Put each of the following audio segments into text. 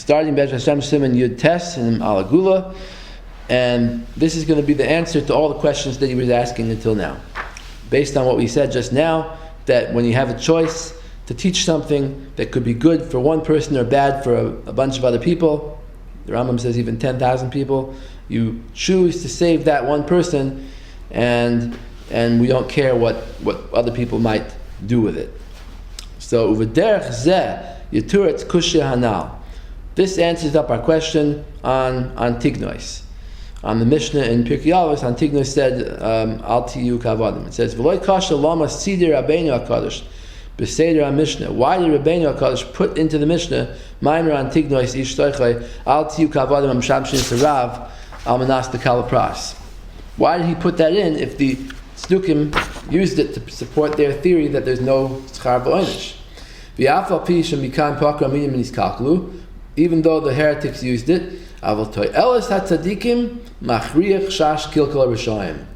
starting Bez Hashem Simon Yud Tes in haGuela, and this is going to be the answer to all the questions that he was asking until now. Based on what we said just now, that when you have a choice to teach something that could be good for one person or bad for a bunch of other people, the Rambam says even 10,000 people, you choose to save that one person, and we don't care what other people might do with it. So Uvederech Zeh Yeturetz Kushya Hanal. This answers up our question on Tignois. On the Mishnah in Pirkei Avos, Tignois said, Al Tiyu Kavadim. It says, V'loi kasha lama sidir Rabbeinu HaKadosh b'seder HaMishnah. Why did Rabbeinu HaKadosh put into the Mishnah Maimer on Tignois ish toichai Al Tiyu Kavadim Amshamshin Sarav Al Manas Dekal Pras? Why did he put that in if the Tzdukim used it to support their theory that there's no Tzchar V'Oinish? V'afal pi shemikan pakra minim niskalklu, even though the heretics used it, Aval toy elas hatzadikim machriach shash kilkal rishayim.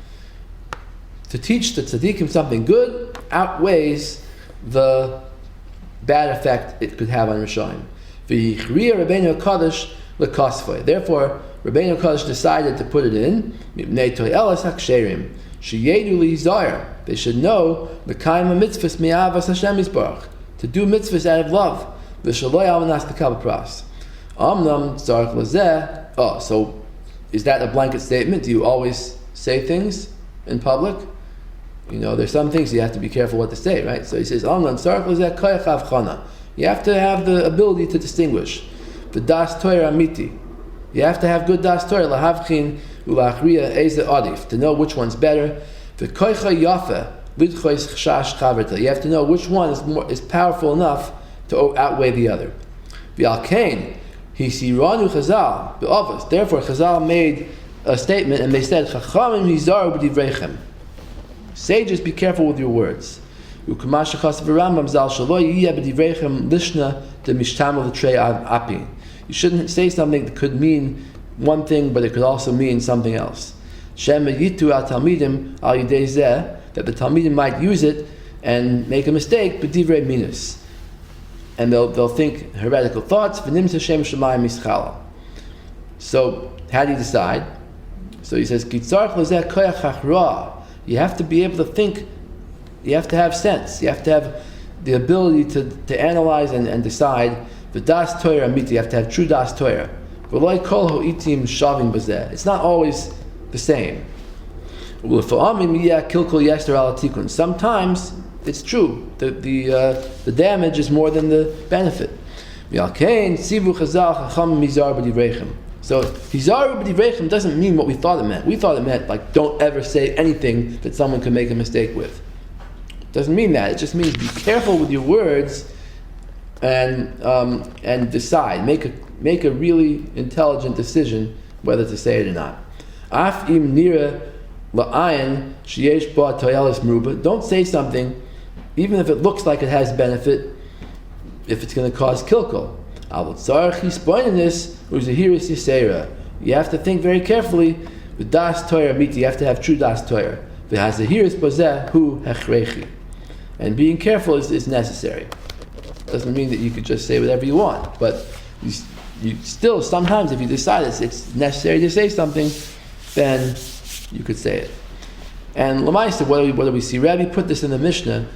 To teach the tzadikim something good outweighs the bad effect it could have on rishayim. V'yichriya Rabbeinu HaKadosh lekasvay. Therefore, Rabbeinu HaKadosh decided to put it in. Mipnei toy elas haksherim sheyedu lihizayir. They should know the kaima mitzvahs mi'avas Hashem yisbarach, to do mitzvahs out of love. V'shaloi al manas dekal pras. Amnam tzarich lazeh. Oh, so is that a blanket statement? Do you always say things in public? You know, there's some things you have to be careful what to say, right? So he says, Amnam tzarich lazeh koyach avchana. You have to have the ability to distinguish. The das Torah amiti. You have to have good das Torah lahavchin ulachriya eze adif, to know which one's better. The koycha yafe lidchois chash chaverta. You have to know which one is powerful enough to outweigh the other. V'alkein hisiranu Chazal be'avos. Therefore, Chazal made a statement and they said, "Chachamim hizaru b'divreichem." Sages, be careful with your words. Ukamash chas v'Rambam zal shelo yiyeh b'divreichem lishna de mishtamel l'trei api. You shouldn't say something that could mean one thing, but it could also mean something else. Shem yitu al talmidim al yidei zeh, that the talmidim might use it and make a mistake, b'divrei minus, and they'll think heretical thoughts. V'nim Hashem shemayim mischala. So how do you decide? So he says, Kitzarch lezeh koyach hachra. You have to be able to think. You have to have sense. You have to have the ability to analyze and decide. The das Torah amiti. You have to have true das Torah. V'loi kol ho'itim shavim bazeh. It's not always the same. Sometimes it's true. The damage is more than the benefit. So hizaru b'divreichem doesn't mean what we thought it meant. We thought it meant like don't ever say anything that someone could make a mistake with. It doesn't mean that. It just means be careful with your words and decide. Make a really intelligent decision whether to say it or not. Af im nira la'ayin sheyesh ba toyelis meruba. Don't say something even if it looks like it has benefit, if it's going to cause kilkul. You have to think very carefully. With das Torah miti, you have to have true das Torah. And being careful is necessary. Doesn't mean that you could just say whatever you want, but you still sometimes, if you decide it's necessary to say something, then you could say it. And Lamaisa, what do we see? Rabbi put this in the Mishnah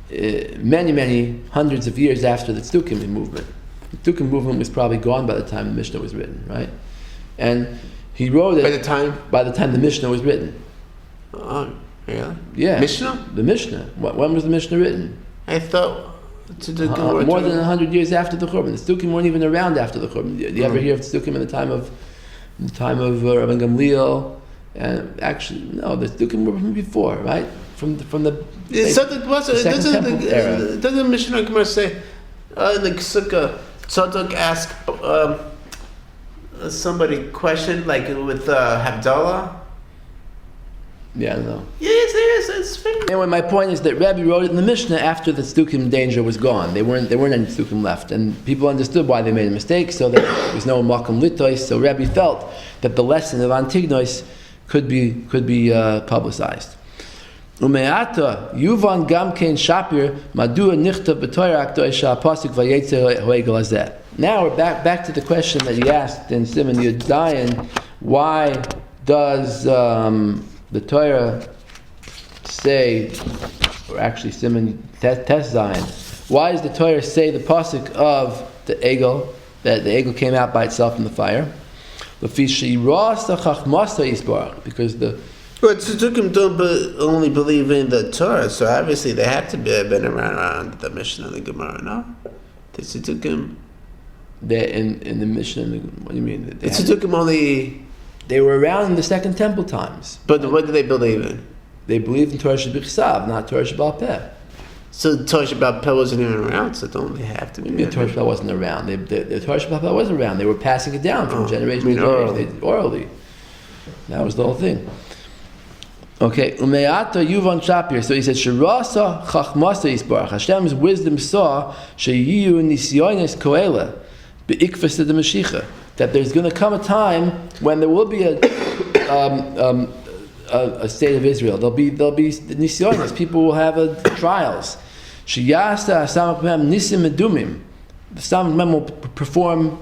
many hundreds of years after the Tzdukim movement. The Tzdukim movement was probably gone by the time the Mishnah was written, right? And he wrote it by the time the Mishnah was written. Oh, yeah? Yeah. Mishnah? The Mishnah. When was the Mishnah written? I thought more than 100 years after the Churban. The Tzdukim weren't even around after the Churban. Do you ever hear of Tzdukim in the time of Rabbi Gamliel? And actually, no, the Tzdukim were from before, right? From the Second Temple era. Doesn't Mishnah Gemara say in the Sukkah, Tzadok asked somebody questioned like with Havdalah? Yeah, I don't know. Yes, it's fair. Anyway, my point is that Rabbi wrote it in the Mishnah after the Tzdukim danger was gone. There weren't any Tzdukim left, and people understood why they made a mistake, so that there was no Makom Litois. So Rabbi felt that the lesson of Antignois could be publicized. Umeata Yuvan Gamkein Shapir Madua Nichta B'Torah Akdoisha Pasuk Vayetze Hoegel Hazeh. now we're back to the question that he asked in Simon Yudayan. Why does the Torah say, or actually Simon Tes Zion, why does the Torah say the pasuk of the Egel, that the Egel came out by itself in the fire? Because But Tzdukim don't only believe in the Torah, so obviously they have to have been around the Mishnah and the Gemara, no? The Tzdukim... They're in the Mishnah, what do you mean? The Tzdukim only... They were around in the Second Temple times. But what do they believe in? They believed in Torah Shebichsav, not Torah Shebal Peh. So the Torah Shebal Peh wasn't even around, so don't they have to be... The Torah Shebal wasn't around. The Torah Shebal Peh was around. They were passing it down from generation to generation. Orally. That was the whole thing. Okay, Umeata Yuvan Shapir. So he said, Shirasa Chachmasa Yisbarach. Hashem's wisdom saw Sheyiyu Nisyonis Koela Be'ikvas to the Mashiach. That there's going to come a time when there will be a state of Israel. There'll be Nisyonis. People will have trials. Sheyasa Samach Mem Nisim Medumim. The Samach Mem will perform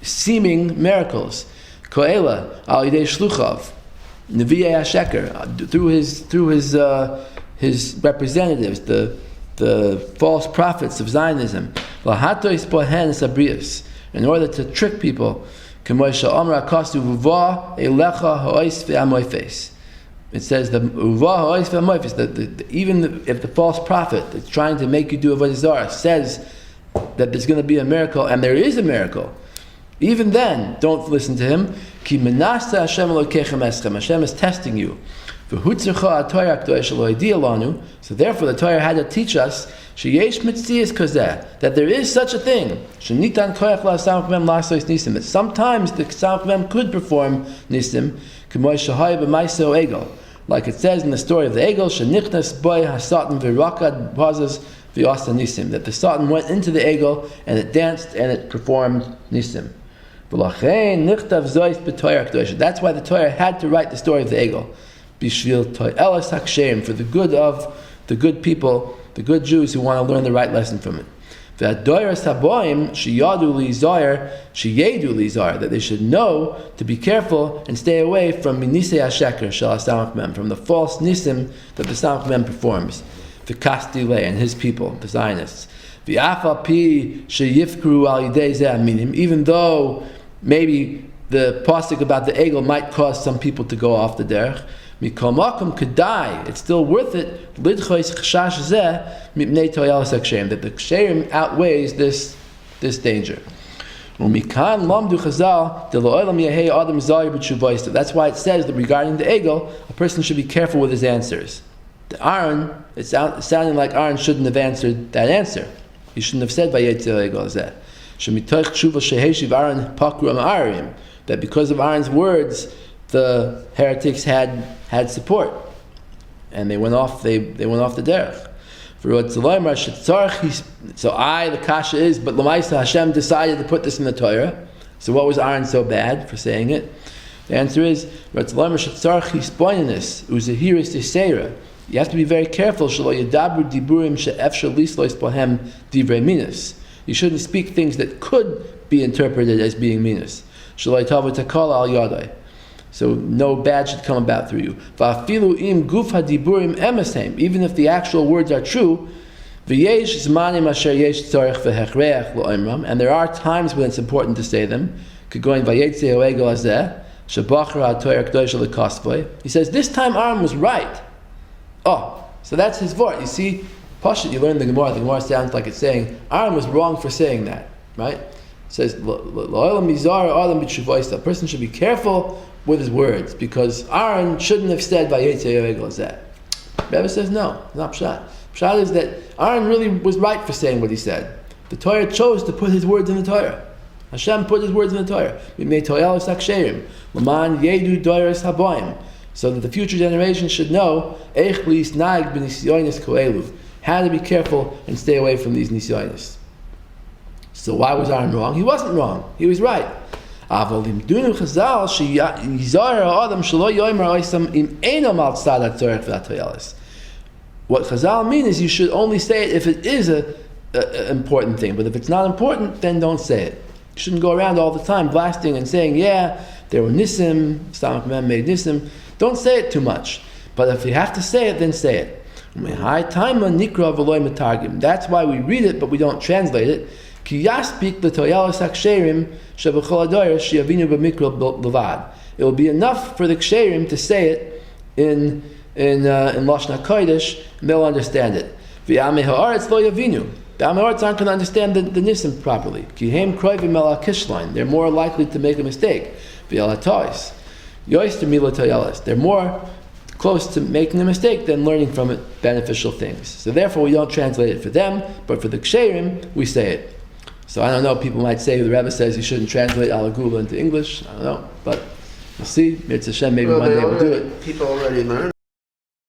seeming miracles. Koela Al Yidei Shluchav. Nevi'ei HaSheker, through his representatives, the false prophets of Zionism, lahatois bohen sabrius, in order to trick people. It says the uva ha'ois ve'amoifes, that even if the false prophet that's trying to make you do avodah zarah says that there's going to be a miracle, and there is a miracle, even then, don't listen to him. Ki menasta Hashem Elokechem eschem. Hashem is testing you. So therefore, the Torah had to teach us that there is such a thing. That sometimes the Samach Mem could perform nisim, like it says in the story of the Egel, that the Satan went into the Egel and it danced and it performed nisim. That's why the Torah had to write the story of the Egel. For the good of the good people, the good Jews who want to learn the right lesson from it. That they should know to be careful and stay away from from the false nisim that the Samach Mem performs. The Kastile and his people, the Zionists. Even though maybe the pasuk about the Egel might cause some people to go off the derech, Mikol Makom could die. It's still worth it. Lidchois chashash zeh mipnei toyalas haksherim, that the ksherim outweighs this danger. Umikan lamdu chazal de lo'olam yehei adam zayir b'tshuvaisa. That's why it says that regarding the Egel, a person should be careful with his answers. The Aaron, it's sounding like Aaron shouldn't have answered that answer. He shouldn't have said vayetzel Egel zeh. That because of Aaron's words, the heretics had support, and they went off the derech. So the kasha is, but Lamaisa Hashem decided to put this in the Torah. So what was Aaron so bad for saying it? The answer is, you have to be very careful. You shouldn't speak things that could be interpreted as being minus. So no bad should come about through you. Even if the actual words are true, and there are times when it's important to say them. He says, this time Aaron was right. Oh, so that's his word. You see, Pashut, you learn the Gemara. The Gemara sounds like it's saying Aaron was wrong for saying that, right? It says a person should be careful with his words because Aaron shouldn't have said that. Rebbe says no, not pshat. Pshat is that Aaron really was right for saying what he said. The Torah chose to put his words in the Torah. Hashem put his words in the Torah. So that the future generation should know how to be careful and stay away from these nisyonis. So why was Aaron wrong? He wasn't wrong. He was right. What Chazal mean is you should only say it if it is a important thing. But if it's not important, then don't say it. You shouldn't go around all the time blasting and saying, yeah, there were Nisim, Stomach Man made Nisim. Don't say it too much. But if you have to say it, then say it. That's why we read it, but we don't translate it. It will be enough for the ksherim to say it in Lashon HaKodesh, and they'll understand it. The Amei Haaretz lo yavinu. The Amei Haaretz aren't going to understand the Nisim properly. They're more likely to make a mistake. They're more close to making a mistake than learning from it beneficial things. So therefore we don't translate it for them, but for the ksherim, we say it. So I don't know, people might say the Rebbe says you shouldn't translate haGuela into English. I don't know, but we'll see. Mitzvah Hashem, maybe one day we'll do it. People already learn.